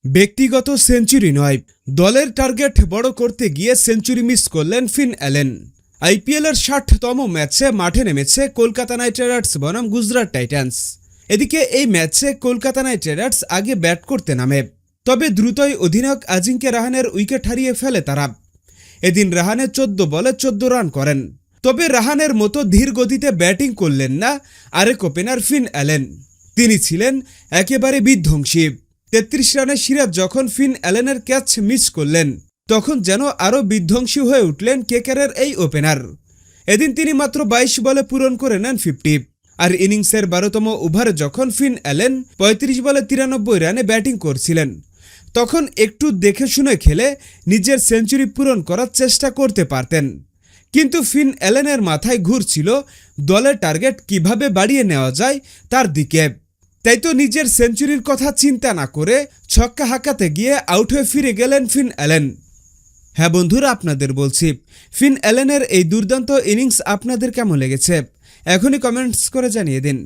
ব্যক্তিগত সেঞ্চুরি নয়, দলের টার্গেট বড় করতে গিয়ে সেঞ্চুরি মিস করলেন ফিন অ্যালেন। আইপিএলের ৬০তম ম্যাচে মাঠে নেমেছে কলকাতা নাইট রাইডার্স বনাম গুজরাট টাইটান্স। এদিকে এই ম্যাচে কলকাতা নাইট রাইডার্স আগে ব্যাট করতে নামে, তবে দ্রুতই অধিনায়ক আজিঙ্কে রাহানের উইকেট হারিয়ে ফেলে তারা। এদিন রাহানে ১৪ বলে ১৪ রান করেন, তবে রাহানের মতো ধীর গতিতে ব্যাটিং করলেন না আরেক ওপেনার ফিন অ্যালেন। তিনি ছিলেন একেবারে বিধ্বংসী। ৩৩ রানে সিরাজ যখন ফিন অ্যালেনের ক্যাচ মিস করলেন, তখন যেন আরও বিধ্বংসী হয়ে উঠলেন কেকেআরের এই ওপেনার। এদিন তিনি মাত্র ২২ বলে পূরণ করে নেন ৫০। আর ইনিংসের ১২তম ওভারে যখন ফিন অ্যালেন ৩৫ বলে ৯৩ রানে ব্যাটিং করছিলেন, তখন একটু দেখে শুনে খেলে নিজের সেঞ্চুরি পূরণ করার চেষ্টা করতে পারতেন। কিন্তু ফিন অ্যালেনের মাথায় ঘুরছিল দলের টার্গেট কিভাবে বাড়িয়ে নেওয়া যায় তার দিকে। তাই তো নিজের সেঞ্চুরির কথা চিন্তা না করে ছক্কা হাঁকাতে গিয়ে আউট হয়ে ফিরে গেলেন ফিন অ্যালেন। হ্যাঁ বন্ধুরা, আপনাদের বলছি, ফিন অ্যালেনের এই দুর্দান্ত ইনিংস আপনাদের কেমন লেগেছে এখনই কমেন্টস করে জানিয়ে দিন।